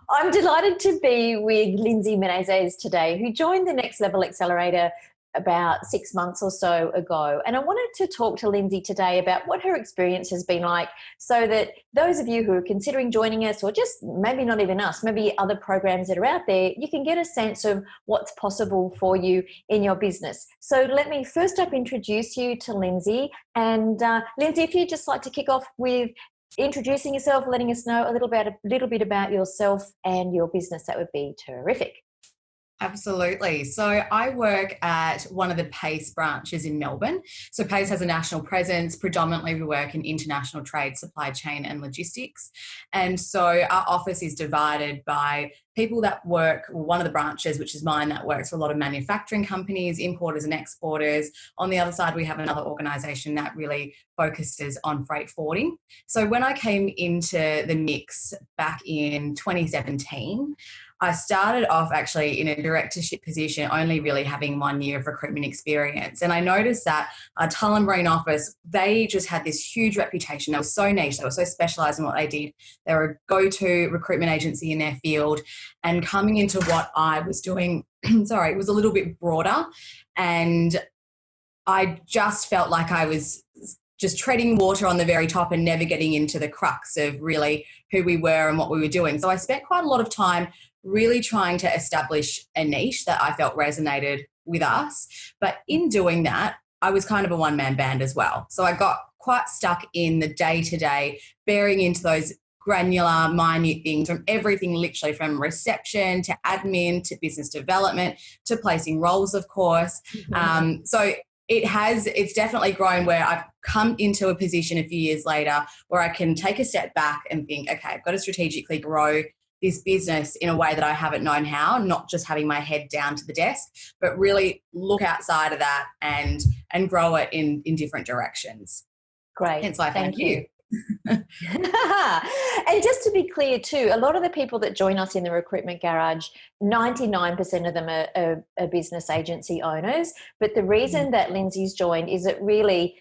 I'm delighted to be with Lindsey Menezes today, who joined the Next Level Accelerator about 6 months or so ago. And I wanted to talk to Lindsey today about what her experience has been like, so that those of you who are considering joining us, or just maybe not even us, maybe other programs that are out there, you can get a sense of what's possible for you in your business. So let me first up introduce you to Lindsey. And Lindsey, if you'd just like to kick off with introducing yourself, letting us know a little bit about yourself and your business, that would be terrific. Absolutely. So I work at one of the PACE branches in Melbourne. So PACE has a national presence. Predominantly we work in international trade, supply chain and logistics. And so our office is divided by people that work, well, one of the branches, which is mine, that works for a lot of manufacturing companies, importers and exporters. On the other side, we have another organisation that really focuses on freight forwarding. So when I came into the mix back in 2017, I started off actually in a directorship position, only really having 1 year of recruitment experience. And I noticed that our Tullamarine office, they just had this huge reputation. They were so niche. They were so specialised in what they did. They were a go-to recruitment agency in their field. And coming into what I was doing, it was a little bit broader. And I just felt like I was just treading water on the very top and never getting into the crux of really who we were and what we were doing. So I spent quite a lot of time really trying to establish a niche that I felt resonated with us. But in doing that, I was kind of a one-man band as well. So I got quite stuck in the day-to-day, bearing into those granular, minute things, from everything literally from reception to admin to business development to placing roles, of course. So it's definitely grown where I've come into a position a few years later where I can take a step back and think, okay, I've got to strategically grow this business in a way that I haven't known how, not just having my head down to the desk, but really look outside of that and grow it in different directions. Great. Hence why I found you. And just to be clear too, a lot of the people that join us in the Recruitment Garage, 99% of them are business agency owners. But the reason that Lindsey's joined is that really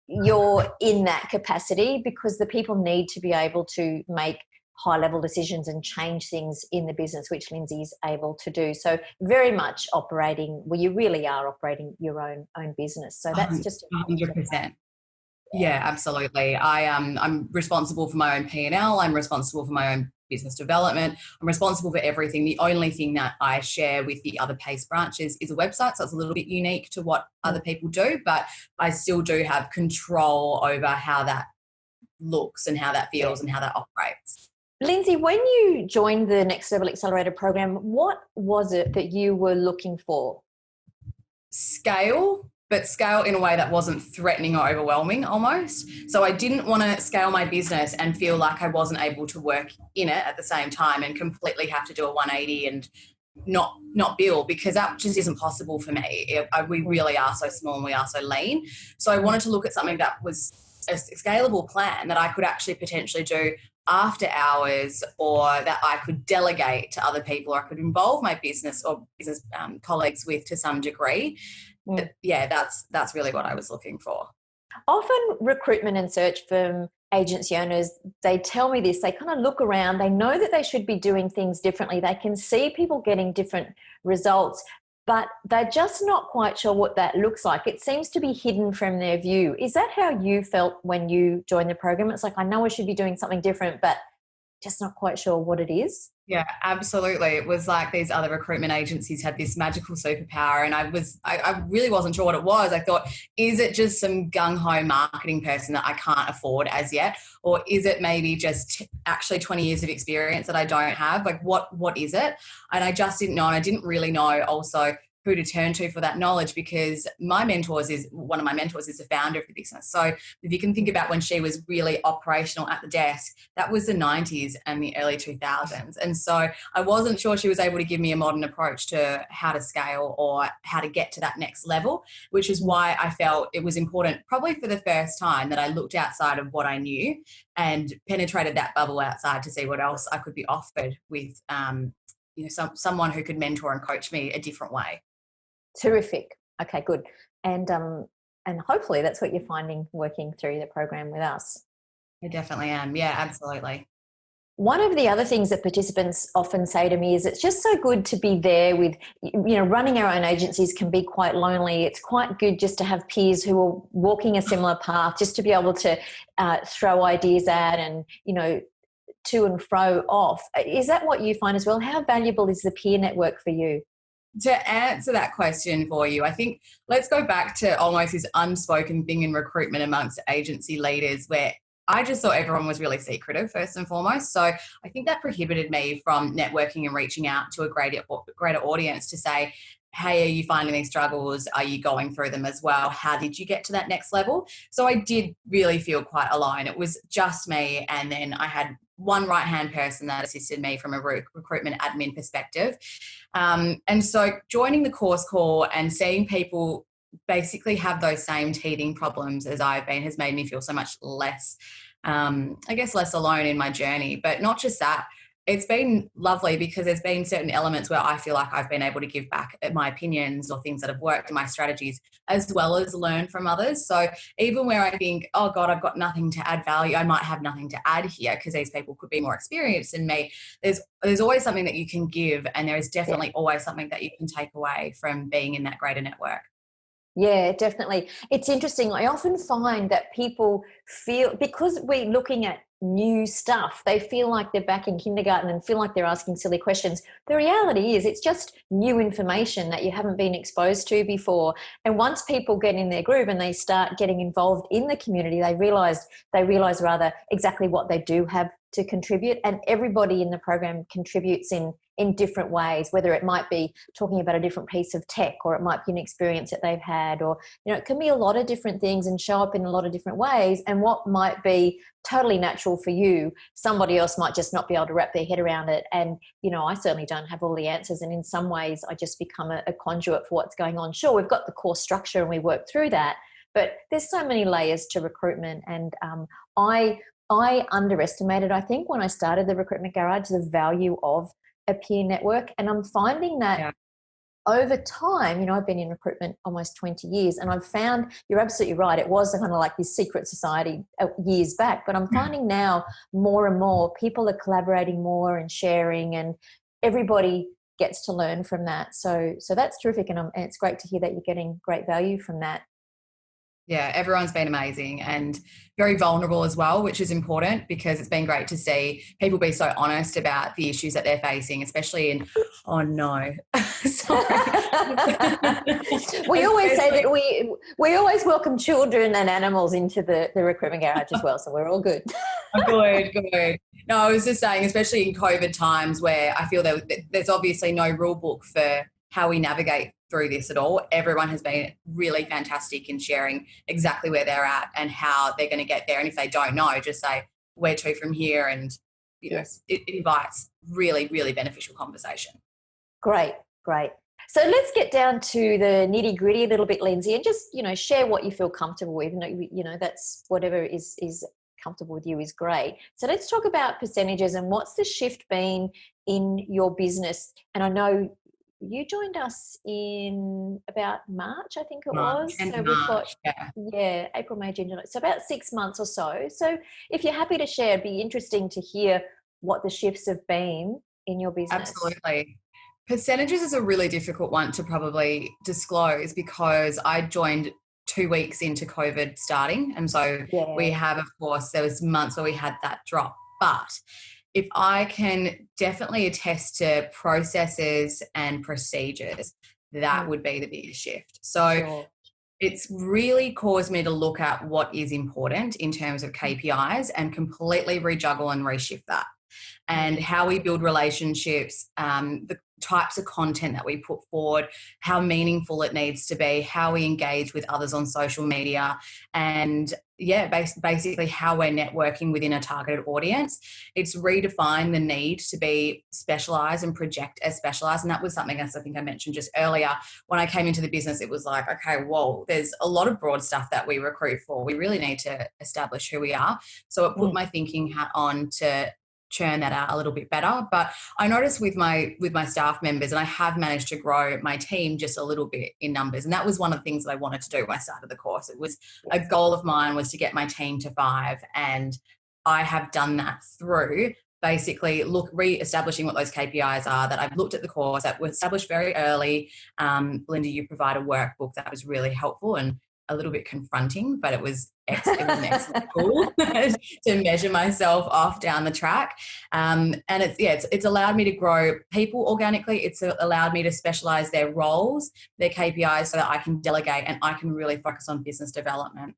you're in that capacity because the people need to be able to make high-level decisions and change things in the business, which Lindsey's able to do. So very much operating, well, you really are operating your own business. So that's just 100%. Yeah, absolutely. I'm responsible for my own P&L. I'm responsible for my own business development. I'm responsible for everything. The only thing that I share with the other PACE branches is a website. So it's a little bit unique to what other people do, but I still do have control over how that looks and how that feels and how that operates. Lindsey, when you joined the Next Level Accelerator program, what was it that you were looking for? Scale, but scale in a way that wasn't threatening or overwhelming almost. So I didn't want to scale my business and feel like I wasn't able to work in it at the same time and completely have to do a 180 and not build, because that just isn't possible for me. We really are so small and we are so lean. So I wanted to look at something that was a scalable plan that I could actually potentially do after hours, or that I could delegate to other people, or I could involve my business or business colleagues with to some degree. But yeah, that's really what I was looking for. Often recruitment and search firm agency owners, they tell me this, they kind of look around, they know that they should be doing things differently. They can see people getting different results, but they're just not quite sure what that looks like. It seems to be hidden from their view. Is that how you felt when you joined the program? It's like, I know I should be doing something different, but just not quite sure what it is. Yeah, absolutely. It was like these other recruitment agencies had this magical superpower, and I really wasn't sure what it was. I thought, is it just some gung-ho marketing person that I can't afford as yet? Or is it maybe just actually 20 years of experience that I don't have? Like, what is it? And I just didn't know, and I didn't really know also who to turn to for that knowledge, because one of my mentors is the founder of the business. So if you can think about when she was really operational at the desk, that was the 90s and the early 2000s. And so I wasn't sure she was able to give me a modern approach to how to scale or how to get to that next level, which is why I felt it was important, probably for the first time, that I looked outside of what I knew and penetrated that bubble outside to see what else I could be offered with someone who could mentor and coach me a different way. Terrific. Okay, good. And hopefully that's what you're finding working through the program with us. I definitely am. Yeah, absolutely. One of the other things that participants often say to me is it's just so good to be there with, running our own agencies can be quite lonely. It's quite good just to have peers who are walking a similar path, just to be able to throw ideas at and, to and fro off. Is that what you find as well? How valuable is the peer network for you? To answer that question for you, I think let's go back to almost this unspoken thing in recruitment amongst agency leaders where I just thought everyone was really secretive, first and foremost. So I think that prohibited me from networking and reaching out to a greater audience to say, hey, are you finding these struggles? Are you going through them as well? How did you get to that next level? So I did really feel quite alone. It was just me. And then I had one right-hand person that assisted me from a recruitment admin perspective. And so joining the course call and seeing people basically have those same teething problems as I've been has made me feel so much less, less alone in my journey. But not just that, it's been lovely because there's been certain elements where I feel like I've been able to give back my opinions or things that have worked in my strategies, as well as learn from others. So even where I think, oh God, I've got nothing to add value, I might have nothing to add here because these people could be more experienced than me. There's always something that you can give, and there is definitely always something that you can take away from being in that greater network. Yeah, definitely. It's interesting. I often find that people feel, because we're looking at new stuff, they feel like they're back in kindergarten and feel like they're asking silly questions. The reality is it's just new information that you haven't been exposed to before. And once people get in their groove and they start getting involved in the community, they realize rather exactly what they do have to contribute, and everybody in the program contributes in different ways, whether it might be talking about a different piece of tech, or it might be an experience that they've had, or it can be a lot of different things and show up in a lot of different ways. And what might be totally natural for you, somebody else might just not be able to wrap their head around it. And I certainly don't have all the answers, and in some ways I just become a conduit for what's going on. Sure, we've got the core structure and we work through that, but there's so many layers to recruitment. And I underestimated, I think, when I started the Recruitment Garage, the value of a peer network. And I'm finding that over time, I've been in recruitment almost 20 years, and I've found, you're absolutely right, it was kind of like this secret society years back, but I'm finding now more and more people are collaborating more and sharing, and everybody gets to learn from that. So that's terrific, and it's great to hear that you're getting great value from that. Yeah, everyone's been amazing and very vulnerable as well, which is important because it's been great to see people be so honest about the issues that they're facing, especially in, oh no, sorry. We always say that we always welcome children and animals into the Recruitment Garage as well, so we're all good. Good. No, I was just saying, especially in COVID times where I feel that there's obviously no rule book for how we navigate through this at all. Everyone has been really fantastic in sharing exactly where they're at and how they're going to get there. And if they don't know, just say, where to from here? And it invites really, really beneficial conversation. Great. So let's get down to the nitty gritty a little bit, Lindsey, and just, share what you feel comfortable with. That's whatever is comfortable with you is great. So let's talk about percentages and what's the shift been in your business. And I know you joined us in about March, I think it was. So we've got April, May, June, July. So about 6 months or so. So if you're happy to share, it'd be interesting to hear what the shifts have been in your business. Absolutely. Percentages is a really difficult one to probably disclose because I joined 2 weeks into COVID starting. And so we have, of course, there was months where we had that drop. But if I can definitely attest to processes and procedures, that would be the biggest shift. So it's really caused me to look at what is important in terms of KPIs and completely rejuggle and reshift that. And how we build relationships, the types of content that we put forward, how meaningful it needs to be, how we engage with others on social media, and basically how we're networking within a targeted audience. It's redefined the need to be specialised and project as specialised. And that was something else I think I mentioned just earlier. When I came into the business, it was like, okay, whoa, there's a lot of broad stuff that we recruit for. We really need to establish who we are. So it put my thinking hat on to churn that out a little bit better. But I noticed with my staff members, and I have managed to grow my team just a little bit in numbers. And that was one of the things that I wanted to do when I started the course. It was a goal of mine was to get my team to 5, and I have done that through basically re-establishing what those KPIs are, that I've looked at the course that was established very early. Belinda, you provide a workbook that was really helpful and a little bit confronting, but it was an excellent tool to measure myself off down the track. And it's allowed me to grow people organically. It's allowed me to specialize their roles, their KPIs, so that I can delegate and I can really focus on business development.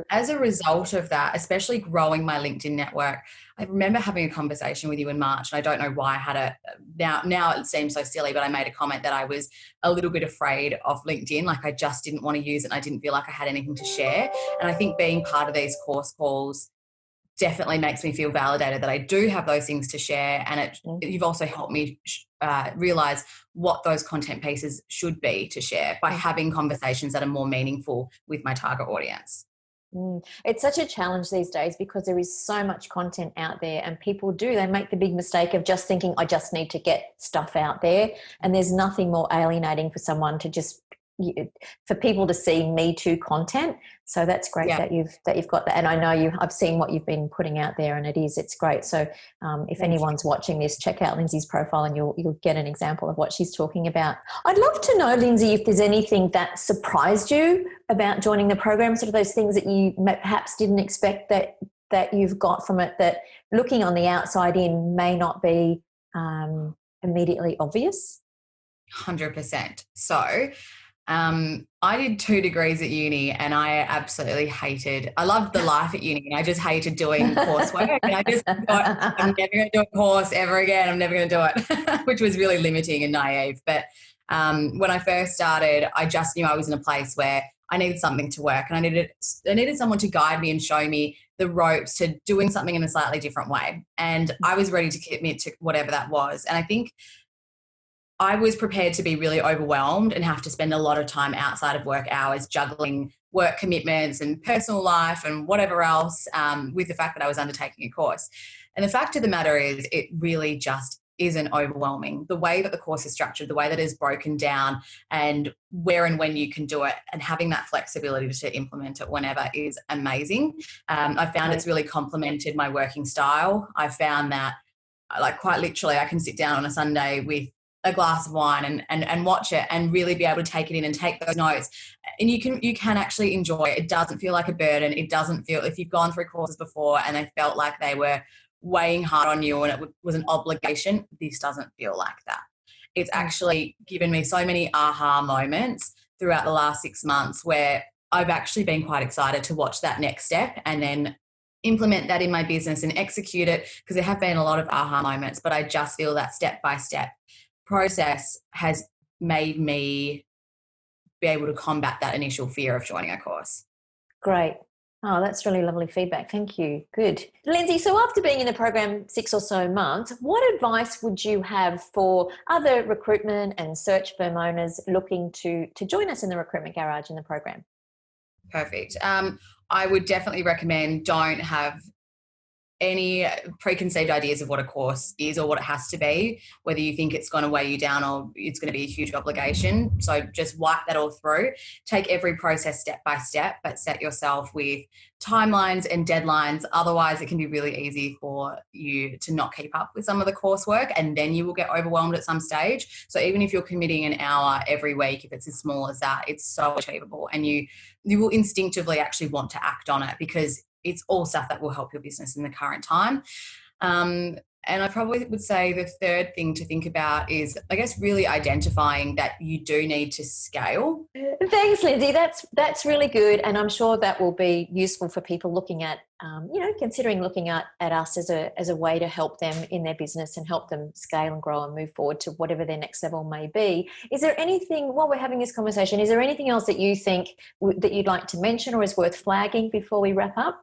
As a result of that, especially growing my LinkedIn network, I remember having a conversation with you in March, and I don't know why I had now it seems so silly, but I made a comment that I was a little bit afraid of LinkedIn. Like, I just didn't want to use it and I didn't feel like I had anything to share. And I think being part of these course calls definitely makes me feel validated that I do have those things to share. And you've also helped me realize what those content pieces should be to share by having conversations that are more meaningful with my target audience. It's such a challenge these days because there is so much content out there, and they make the big mistake of just thinking, I just need to get stuff out there. And there's nothing more alienating for someone to just for people to see Me Too content. So that's great that you've got that. And I know I've seen what you've been putting out there, and it's great. So if anyone's watching this, check out Lindsey's profile and you'll get an example of what she's talking about. I'd love to know, Lindsey, if there's anything that surprised you about joining the program, sort of those things that you perhaps didn't expect that you've got from it, that looking on the outside in may not be immediately obvious. 100%. So I did 2 degrees at uni, and I loved the life at uni, and I just hated doing coursework. And I just thought, I'm never going to do a course ever again. I'm never going to do it, which was really limiting and naive. But when I first started, I just knew I was in a place where I needed something to work, and I needed someone to guide me and show me the ropes to doing something in a slightly different way. And I was ready to commit to whatever that was. And I think I was prepared to be really overwhelmed and have to spend a lot of time outside of work hours juggling work commitments and personal life and whatever else, with the fact that I was undertaking a course. And the fact of the matter is, it really just isn't overwhelming. The way that the course is structured, the way that it is broken down, and where and when you can do it, and having that flexibility to implement it whenever is amazing. I found it's really complemented my working style. I found that, like, quite literally, I can sit down on a Sunday with a glass of wine and watch it and really be able to take it in and take those notes. And you can actually enjoy it. It doesn't feel like a burden. It doesn't feel, if you've gone through courses before and they felt like they were weighing hard on you and it was an obligation, this doesn't feel like that. It's actually given me so many aha moments throughout the last 6 months where I've actually been quite excited to watch that next step and then implement that in my business and execute it, because there have been a lot of aha moments, but I just feel that step-by-step process has made me be able to combat that initial fear of joining a course. Great. Oh, that's really lovely feedback. Thank you. Good. Lindsey, so after being in the program 6 or so months, what advice would you have for other recruitment and search firm owners looking to join us in the Recruitment Garage in the program? Perfect. I would definitely recommend don't have any preconceived ideas of what a course is or what it has to be, whether you think it's going to weigh you down or it's going to be a huge obligation. So just wipe that all through. Take every process step by step, but set yourself with timelines and deadlines. Otherwise, it can be really easy for you to not keep up with some of the coursework, and then you will get overwhelmed at some stage. So even if you're committing an hour every week, if it's as small as that, it's so achievable, and you will instinctively actually want to act on it, because it's all stuff that will help your business in the current time. And I probably would say the third thing to think about is, I guess, really identifying that you do need to scale. Thanks, Lindsey. That's really good. And I'm sure that will be useful for people looking at, considering looking at us as a way to help them in their business and help them scale and grow and move forward to whatever their next level may be. Is there anything, while we're having this conversation, is there anything else that you think that you'd like to mention or is worth flagging before we wrap up?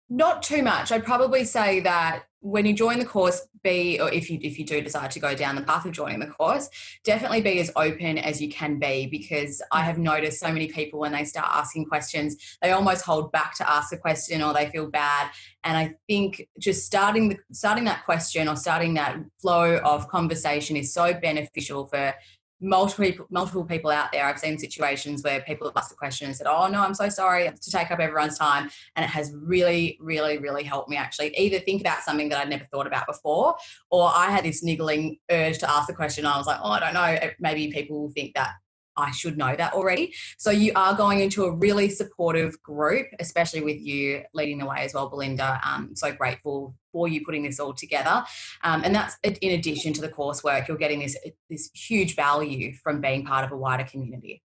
Not too much. I'd probably say that when you join the course, or if you do decide to go down the path of joining the course, definitely be as open as you can be, because I have noticed so many people, when they start asking questions, they almost hold back to ask a question or they feel bad. And I think just starting that question or starting that flow of conversation is so beneficial for multiple people out there. I've seen situations where people have asked the question and said, oh no, I'm so sorry to take up everyone's time. And it has really, really, really helped me actually either think about something that I'd never thought about before, or I had this niggling urge to ask the question. I was like, oh, I don't know, maybe people will think that I should know that already. So you are going into a really supportive group, especially with you leading the way as well, Belinda. I'm so grateful for you putting this all together. And that's in addition to the coursework, you're getting this huge value from being part of a wider community.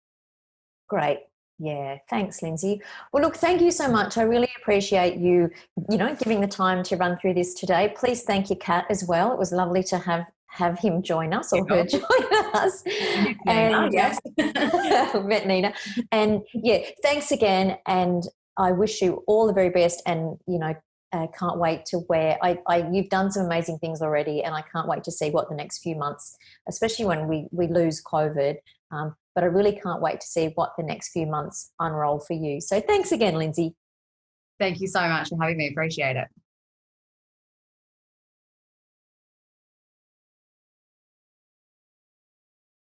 Great. Yeah. Thanks, Lindsey. Well, look, thank you so much. I really appreciate you, giving the time to run through this today. Please thank your cat as well. It was lovely to have him join us, or her join us. And yes. Met Nina. And yeah, thanks again. And I wish you all the very best. And, can't wait to you've done some amazing things already, and I can't wait to see what the next few months, especially when we lose COVID, but I really can't wait to see what the next few months unroll for you. So thanks again, Lindsey. Thank you so much for having me. Appreciate it.